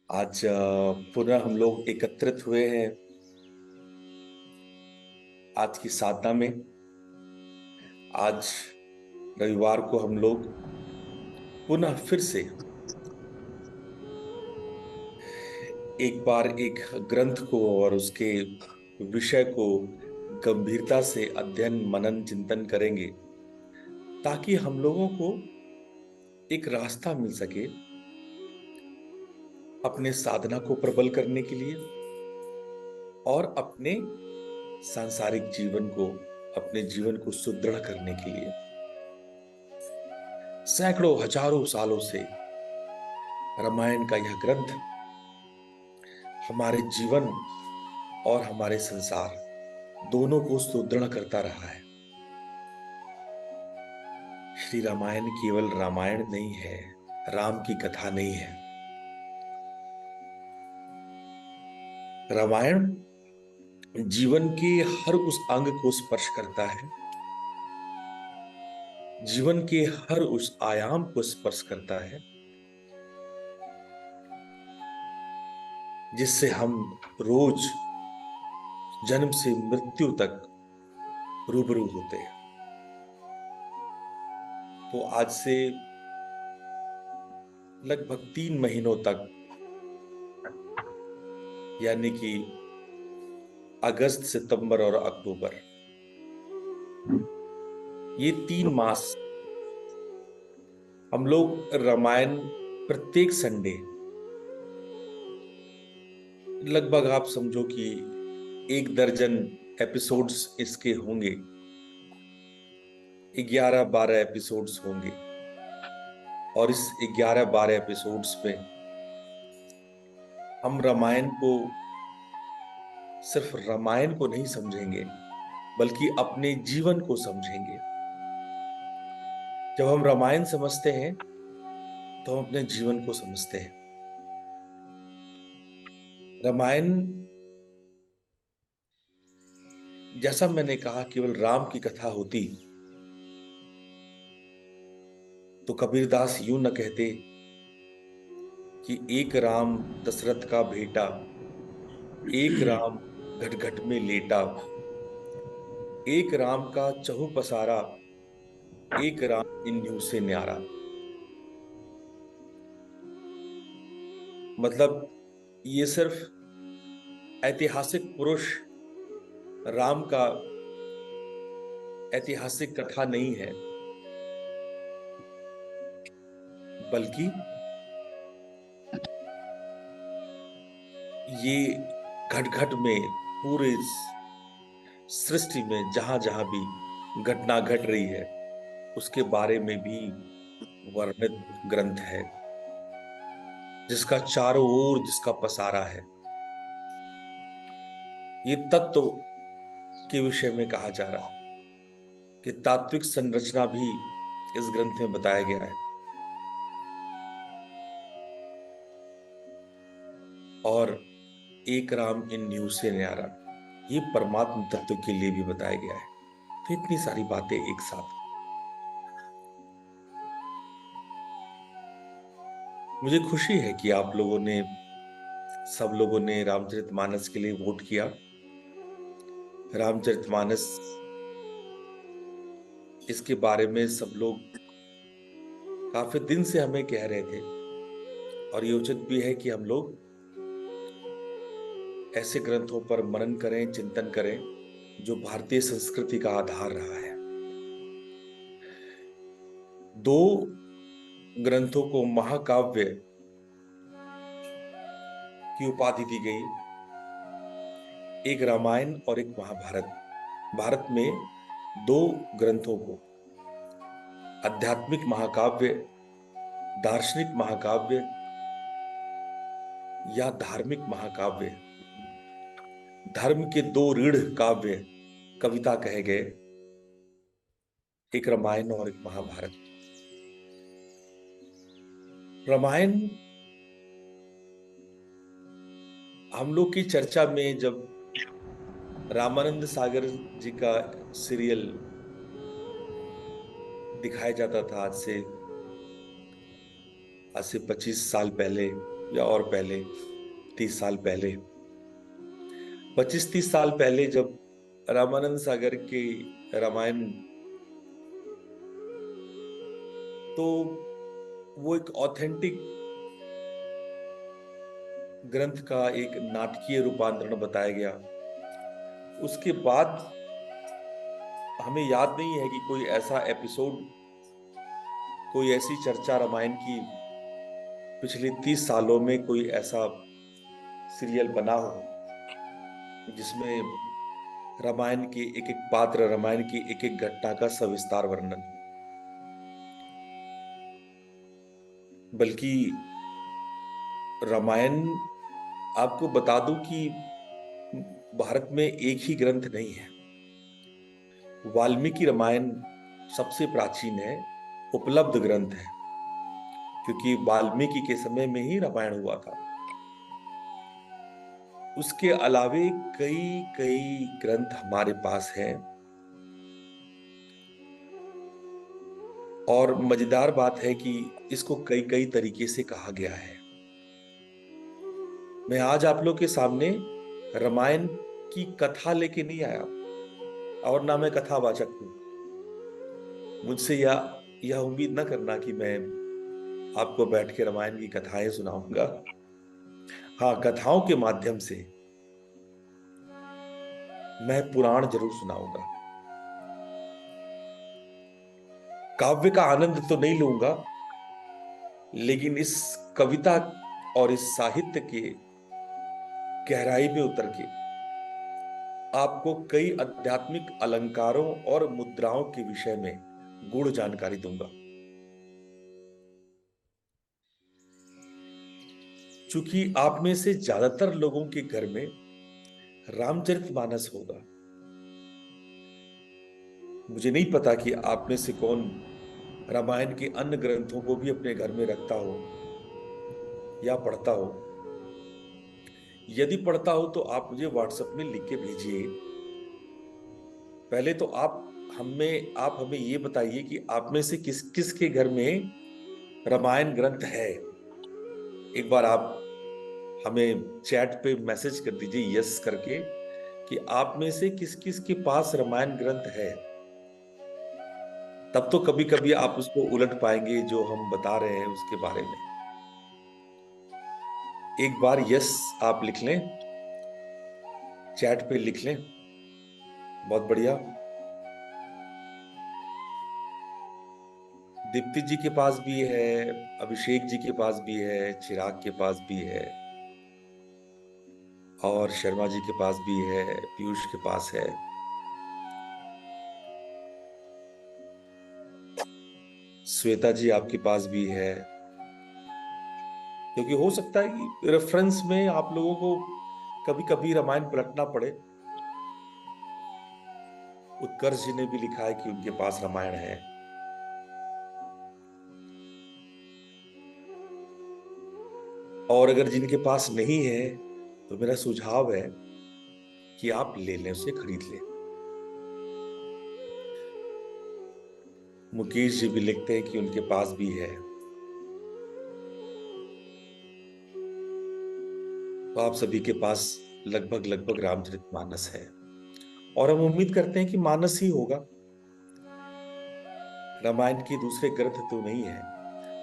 आज पुनः हम लोग एकत्रित हुए हैं आज की साधना में। आज रविवार को हम लोग पुनः फिर से एक बार एक ग्रंथ को और उसके विषय को गंभीरता से अध्ययन मनन चिंतन करेंगे, ताकि हम लोगों को एक रास्ता मिल सके अपने साधना को प्रबल करने के लिए और अपने सांसारिक जीवन को, अपने जीवन को सुदृढ़ करने के लिए। सैकड़ों हजारों सालों से रामायण का यह ग्रंथ हमारे जीवन और हमारे संसार दोनों को सुदृढ़ करता रहा है। श्री रामायण केवल रामायण नहीं है, राम की कथा नहीं है। रामायण जीवन के हर उस अंग को स्पर्श करता है, जीवन के हर उस आयाम को स्पर्श करता है, जिससे हम रोज जन्म से मृत्यु तक रूबरू होते हैं। तो आज से लगभग 3 महीनों तक, यानी कि अगस्त, सितंबर और अक्टूबर, ये 3 मास हम लोग रामायण प्रत्येक संडे, लगभग आप समझो कि 1 दर्जन एपिसोड्स इसके होंगे, 11-12 एपिसोड्स होंगे। और इस 11-12 एपिसोड्स में हम रामायण को, सिर्फ रामायण को नहीं समझेंगे, बल्कि अपने जीवन को समझेंगे। जब हम रामायण समझते हैं तो हम अपने जीवन को समझते हैं। रामायण, जैसा मैंने कहा, केवल राम की कथा होती तो कबीरदास यूं न कहते कि एक राम दशरथ का बेटा, एक राम घट घट में लेटा, एक राम का चहु पसारा, एक राम इन्हीं से न्यारा। मतलब ये सिर्फ ऐतिहासिक पुरुष राम का ऐतिहासिक कथा नहीं है, बल्कि ये घट घट में, पूरे सृष्टि में जहां जहां भी घटना घट रही है उसके बारे में भी वर्णित ग्रंथ है, जिसका चारों ओर जिसका पसारा है। ये तत्व के विषय में कहा जा रहा है कि तात्विक संरचना भी इस ग्रंथ में बताया गया है। और एक राम इन न्यू से न्यारा, ये परमात्म तत्व के लिए भी बताया गया है। तो इतनी सारी बातें एक साथ। मुझे खुशी है कि आप लोगों ने, सब लोगों ने रामचरितमानस के लिए वोट किया। रामचरितमानस, इसके बारे में सब लोग काफी दिन से हमें कह रहे थे, और ये उचित भी है कि हम लोग ऐसे ग्रंथों पर मनन करें, चिंतन करें, जो भारतीय संस्कृति का आधार रहा है। 2 ग्रंथों को महाकाव्य की उपाधि दी गई, एक रामायण और एक महाभारत। भारत में 2 ग्रंथों को आध्यात्मिक महाकाव्य, दार्शनिक महाकाव्य या धार्मिक महाकाव्य, धर्म के 2 ऋढ़ काव्य, कविता कहे गए, एक रामायण और एक महाभारत। रामायण हम लोग की चर्चा में, जब रामानंद सागर जी का सीरियल दिखाया जाता था, आज से 25 साल पहले, या और पहले, 30 साल पहले, 25-30 साल पहले, जब रामानंद सागर के रामायण, तो वो एक ऑथेंटिक ग्रंथ का एक नाटकीय रूपांतरण बताया गया। उसके बाद हमें याद नहीं है कि कोई ऐसा एपिसोड, कोई ऐसी चर्चा रामायण की पिछले 30 सालों में कोई ऐसा सीरियल बना हो जिसमें रामायण के एक एक पात्र, रामायण की एक एक घटना का सविस्तार वर्णन। बल्कि रामायण, आपको बता दूं कि भारत में एक ही ग्रंथ नहीं है। वाल्मीकि रामायण सबसे प्राचीन है, उपलब्ध ग्रंथ है, क्योंकि वाल्मीकि के समय में ही रामायण हुआ था। उसके अलावे कई कई ग्रंथ हमारे पास हैं। और मजेदार बात है कि इसको कई कई तरीके से कहा गया है। मैं आज आप लोग के सामने रामायण की कथा लेके नहीं आया, और ना मैं कथावाचक हूं। मुझसे यह उम्मीद ना करना कि मैं आपको बैठ के रामायण की कथाएं सुनाऊंगा। हाँ, कथाओं के माध्यम से मैं पुराण जरूर सुनाऊंगा। काव्य का आनंद तो नहीं लूंगा, लेकिन इस कविता और इस साहित्य के गहराई में उतर के आपको कई आध्यात्मिक अलंकारों और मुद्राओं के विषय में गूढ़ जानकारी दूंगा। चूंकि आप में से ज्यादातर लोगों के घर में रामचरितमानस होगा, मुझे नहीं पता कि आप में से कौन रामायण के अन्य ग्रंथों को भी अपने घर में रखता हो या पढ़ता हो। यदि पढ़ता हो तो आप मुझे व्हाट्सएप में लिख के भेजिए। पहले तो आप हमें ये बताइए कि आप में से किस किस के घर में रामायण ग्रंथ है। एक बार आप हमें चैट पे मैसेज कर दीजिए यस करके कि आप में से किस किस के पास रामायण ग्रंथ है। तब तो कभी कभी आप उसको उलट पाएंगे जो हम बता रहे हैं उसके बारे में। एक बार यस आप लिख लें, चैट पे लिख लें। बहुत बढ़िया। दीप्ति जी के पास भी है, अभिषेक जी के पास भी है, चिराग के पास भी है, और शर्मा जी के पास भी है, पीयूष के पास है। श्वेता जी आपके पास भी है। क्योंकि हो सकता है कि रेफरेंस में आप लोगों को कभी कभी रामायण पलटना पड़े। उत्कर्ष जी ने भी लिखा है कि उनके पास रामायण है। और अगर जिनके पास नहीं है तो मेरा सुझाव है कि आप ले लें, उसे खरीद लें। मुकेश जी भी लिखते हैं कि उनके पास भी है। तो आप सभी के पास लगभग लगभग रामचरितमानस है, और हम उम्मीद करते हैं कि मानस ही होगा। रामायण के दूसरे ग्रंथ तो नहीं है।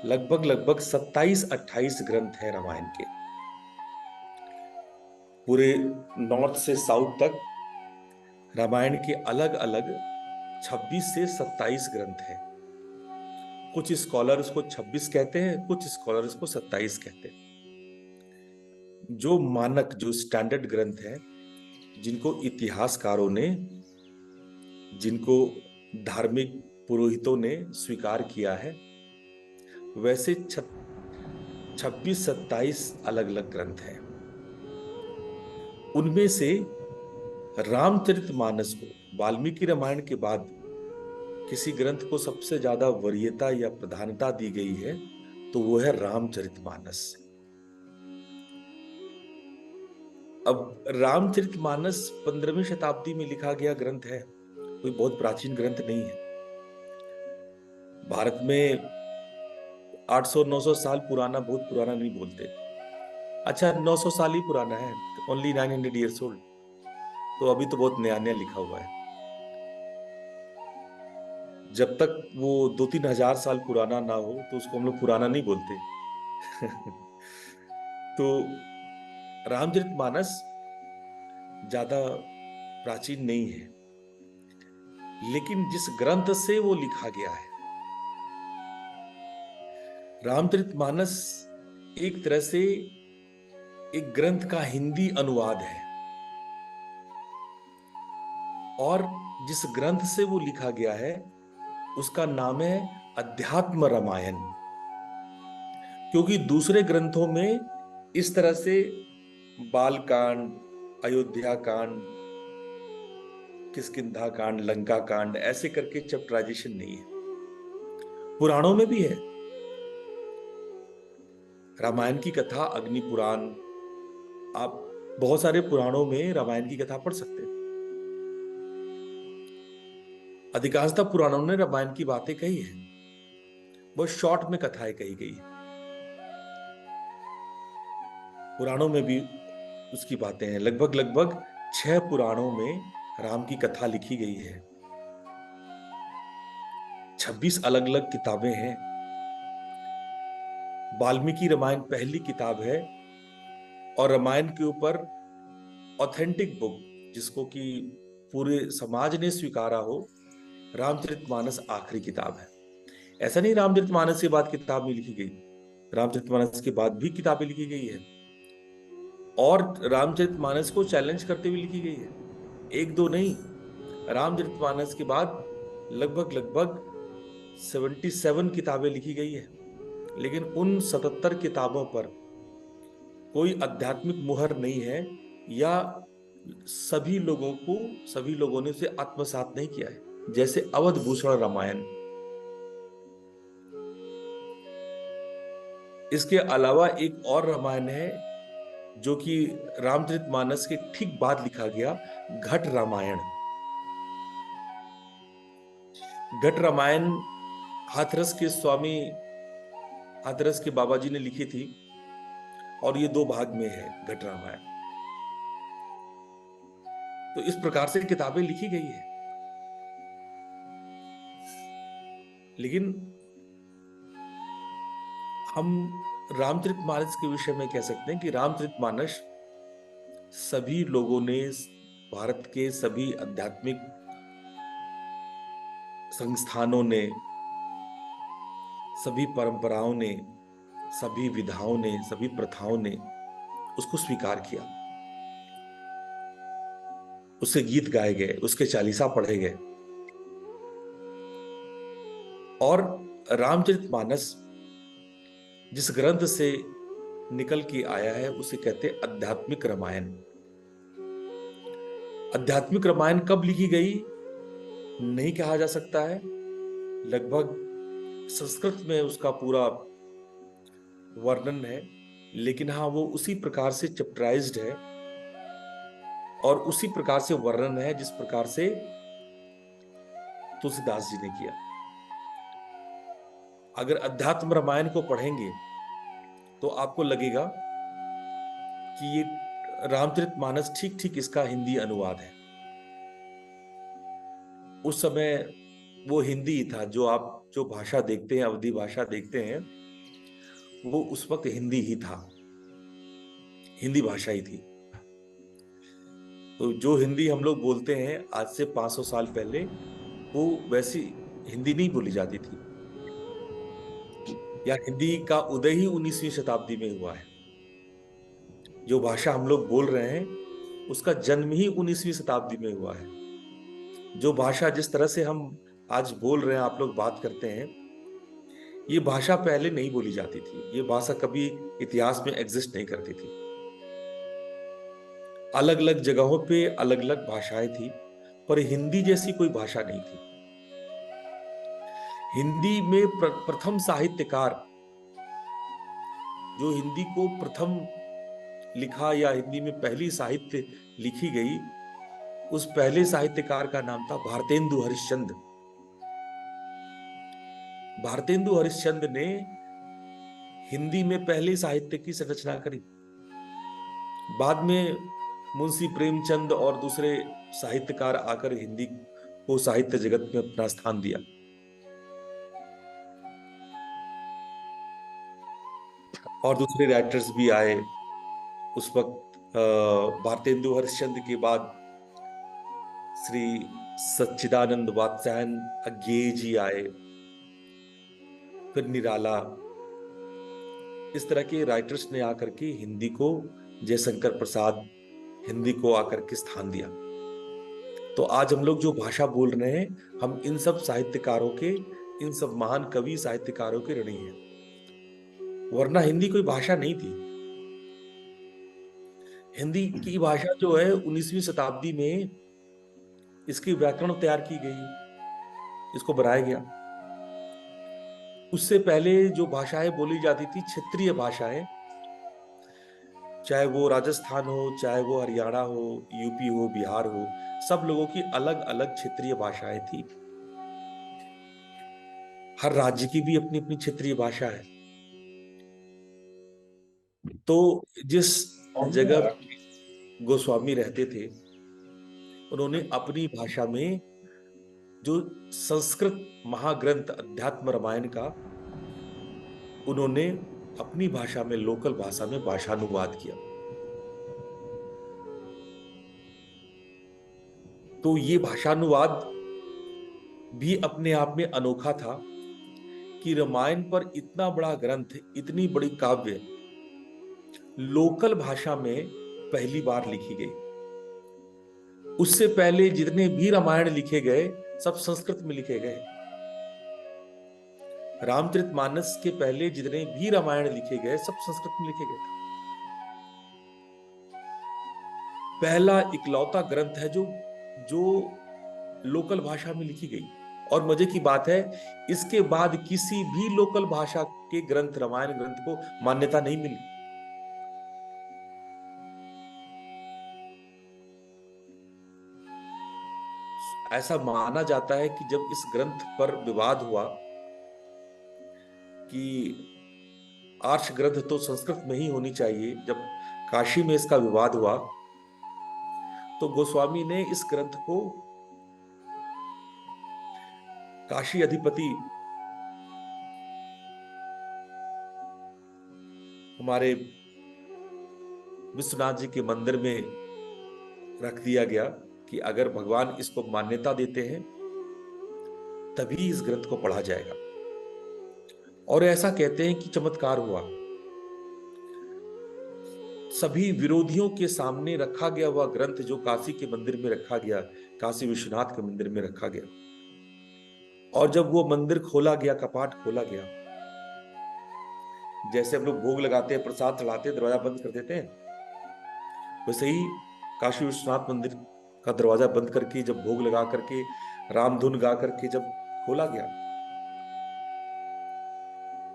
लगभग लगभग 27-28 ग्रंथ है रामायण के। पूरे नॉर्थ से साउथ तक रामायण के अलग अलग 26 से 27 ग्रंथ हैं। कुछ स्कॉलर इसको 26 कहते हैं, कुछ स्कॉलर इसको 27 कहते हैं। जो मानक, जो स्टैंडर्ड ग्रंथ है, जिनको इतिहासकारों ने, जिनको धार्मिक पुरोहितों ने स्वीकार किया है, वैसे 26-27 अलग अलग ग्रंथ हैं। उनमें से रामचरितमानस को वाल्मीकि रामायण के बाद किसी ग्रंथ को सबसे ज्यादा वरीयता या प्रधानता दी गई है तो वो है रामचरितमानस। अब रामचरितमानस 15वीं शताब्दी में लिखा गया ग्रंथ है, कोई बहुत प्राचीन ग्रंथ नहीं है। भारत में 800-900 साल पुराना बहुत पुराना नहीं बोलते। अच्छा, 900 साल ही पुराना है, ओनली 900 years old। तो अभी तो बहुत नया नया लिखा हुआ है। जब तक वो 2-3 हजार साल पुराना ना हो तो उसको हम लोग पुराना नहीं बोलते। तो रामचरितमानस ज्यादा प्राचीन नहीं है, लेकिन जिस ग्रंथ से वो लिखा गया है, रामचरितमानस एक तरह से एक ग्रंथ का हिंदी अनुवाद है। और जिस ग्रंथ से वो लिखा गया है उसका नाम है अध्यात्म रामायण। क्योंकि दूसरे ग्रंथों में इस तरह से बाल कांड, अयोध्या कांड, किष्किंधा कांड, लंका कांड ऐसे करके चैप्टराइजेशन नहीं है। पुराणों में भी है। रामायण की कथा, अग्नि पुराण, आप बहुत सारे पुराणों में रामायण की कथा पढ़ सकते हैं। अधिकांशतः पुराणों ने रामायण की बातें कही है, बहुत शॉर्ट में कथाएं कही गई है। पुराणों में भी उसकी बातें हैं। लगभग लगभग 6 पुराणों में राम की कथा लिखी गई है। 26 अलग अलग किताबें हैं। वाल्मीकि रामायण पहली किताब है, और रामायण के ऊपर ऑथेंटिक बुक, जिसको कि पूरे समाज ने स्वीकारा हो, रामचरितमानस आखिरी किताब है। ऐसा नहीं रामचरितमानस के बाद किताब नहीं लिखी गई, रामचरितमानस के बाद भी किताबें लिखी गई है, और रामचरितमानस को चैलेंज करते हुए लिखी गई है। एक दो नहीं, रामचरितमानस के बाद लगभग लगभग 77 किताबें लिखी गई है। लेकिन उन 77 किताबों पर कोई आध्यात्मिक मुहर नहीं है, या सभी लोगों ने उसे आत्मसात नहीं किया है, जैसे अवध भूषण रामायण। इसके अलावा एक और रामायण है जो कि रामचरितमानस के ठीक बाद लिखा गया, घट रामायण। घट रामायण हाथरस के स्वामी, हाथरस के बाबा जी ने लिखी थी, और ये 2 भाग में है घट रामायण। तो इस प्रकार से किताबें लिखी गई है। लेकिन हम रामचरितमानस के विषय में कह सकते हैं कि रामचरितमानस सभी लोगों ने, भारत के सभी आध्यात्मिक संस्थानों ने, सभी परंपराओं ने, सभी विधाओं ने, सभी प्रथाओं ने उसको स्वीकार किया। उसके गीत गाए गए, उसके चालीसा पढ़े गए। और रामचरितमानस जिस ग्रंथ से निकल के आया है उसे कहते हैं आध्यात्मिक रामायण। आध्यात्मिक रामायण कब लिखी गई नहीं कहा जा सकता है। लगभग संस्कृत में उसका पूरा वर्णन है, लेकिन हाँ, वो उसी प्रकार से चैप्टराइज्ड है और उसी प्रकार से वर्णन है जिस प्रकार से तुलसीदास जी ने किया। अगर अध्यात्म रामायण को पढ़ेंगे तो आपको लगेगा कि ये रामचरितमानस ठीक ठीक इसका हिंदी अनुवाद है। उस समय वो हिंदी ही था। जो आप जो भाषा देखते हैं, अवधी भाषा देखते हैं, वो उस वक्त हिंदी ही था, हिंदी भाषा ही थी। तो जो हिंदी हम लोग बोलते हैं आज से 500 साल पहले, वो वैसी हिंदी नहीं बोली जाती थी। या हिंदी का उदय ही 19वीं शताब्दी में हुआ है। जो भाषा हम लोग बोल रहे हैं उसका जन्म ही 19वीं शताब्दी में हुआ है। जो भाषा जिस तरह से हम आज बोल रहे हैं, आप लोग बात करते हैं, ये भाषा पहले नहीं बोली जाती थी। ये भाषा कभी इतिहास में एग्जिस्ट नहीं करती थी। अलग अलग जगहों पे अलग अलग भाषाएं थी, पर हिंदी जैसी कोई भाषा नहीं थी। हिंदी में प्रथम साहित्यकार जो हिंदी को प्रथम लिखा, या हिंदी में पहली साहित्य लिखी गई, उस पहले साहित्यकार का नाम था भारतेंदु हरिश्चंद्र। भारतेंदु हरिश्चंद्र ने हिंदी में पहले साहित्य की संरचना करी। बाद में मुंशी प्रेमचंद और दूसरे साहित्यकार आकर हिंदी को साहित्य जगत में अपना स्थान दिया। और दूसरे राइटर्स भी आए उस वक्त। भारतेंदु हरिश्चंद्र के बाद श्री सच्चिदानंद वात्स्यायन अज्ञेय जी आए, फिर निराला। इस तरह के राइटर्स ने आकर के हिंदी को, जयशंकर प्रसाद, हिंदी को आकर के स्थान दिया। तो आज हम लोग जो भाषा बोल रहे हैं, हम इन सब साहित्यकारों के, इन सब महान कवि साहित्यकारों के ऋणी हैं, वरना हिंदी कोई भाषा नहीं थी। हिंदी की भाषा जो है 19वीं शताब्दी में इसकी व्याकरण तैयार की गई, इसको बनाया गया। उससे पहले जो भाषाएं बोली जाती थी क्षेत्रीय भाषाएं, चाहे वो राजस्थान हो, चाहे वो हरियाणा हो, यूपी हो, बिहार हो, सब लोगों की अलग अलग क्षेत्रीय भाषाएं थी। हर राज्य की भी अपनी अपनी क्षेत्रीय भाषा है। तो जिस जगह गोस्वामी रहते थे, उन्होंने अपनी भाषा में जो संस्कृत महाग्रंथ अध्यात्म रामायण का, उन्होंने अपनी भाषा में, लोकल भाषा में भाषानुवाद किया। तो ये भाषानुवाद भी अपने आप में अनोखा था कि रामायण पर इतना बड़ा ग्रंथ, इतनी बड़ी काव्य लोकल भाषा में पहली बार लिखी गई। उससे पहले जितने भी रामायण लिखे गए सब संस्कृत में लिखे गए। रामचरितमानस के पहले जितने भी रामायण लिखे गए सब संस्कृत में लिखे गए। पहला इकलौता ग्रंथ है जो लोकल भाषा में लिखी गई। और मजे की बात है, इसके बाद किसी भी लोकल भाषा के ग्रंथ, रामायण ग्रंथ को मान्यता नहीं मिली। ऐसा माना जाता है कि जब इस ग्रंथ पर विवाद हुआ कि आर्ष ग्रंथ तो संस्कृत में ही होनी चाहिए, जब काशी में इसका विवाद हुआ तो गोस्वामी ने इस ग्रंथ को काशी अधिपति हमारे विश्वनाथ जी के मंदिर में रख दिया गया कि अगर भगवान इसको मान्यता देते हैं तभी इस ग्रंथ को पढ़ा जाएगा। और ऐसा कहते हैं कि चमत्कार हुआ। सभी विरोधियों के सामने रखा गया हुआ ग्रंथ जो काशी के मंदिर में रखा गया, काशी विश्वनाथ के मंदिर में रखा गया, और जब वो मंदिर खोला गया, कपाट खोला गया, जैसे हम लोग भोग लगाते हैं, प्रसाद चढ़ाते हैं, दरवाजा बंद कर देते हैं, वैसे ही काशी विश्वनाथ मंदिर का दरवाजा बंद करके जब भोग लगा करके, रामधुन गा करके जब खोला गया,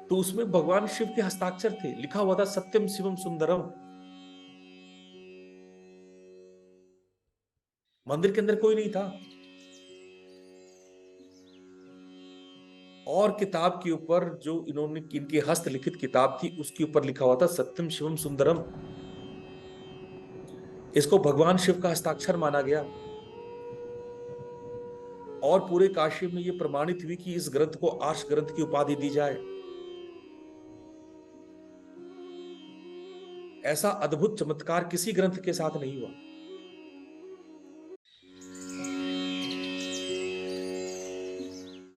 तो उसमें भगवान शिव के हस्ताक्षर थे, लिखा हुआ था सत्यम शिवम सुंदरम। मंदिर के अंदर कोई नहीं था, और किताब के ऊपर जो इन्होंने, इनकी हस्तलिखित किताब थी, उसके ऊपर लिखा हुआ था सत्यम शिवम सुंदरम। इसको भगवान शिव का हस्ताक्षर माना गया। और पूरे काशी में यह प्रमाणित हुई कि इस ग्रंथ को आर्ष ग्रंथ की उपाधि दी जाए। ऐसा अद्भुत चमत्कार किसी ग्रंथ के साथ नहीं हुआ।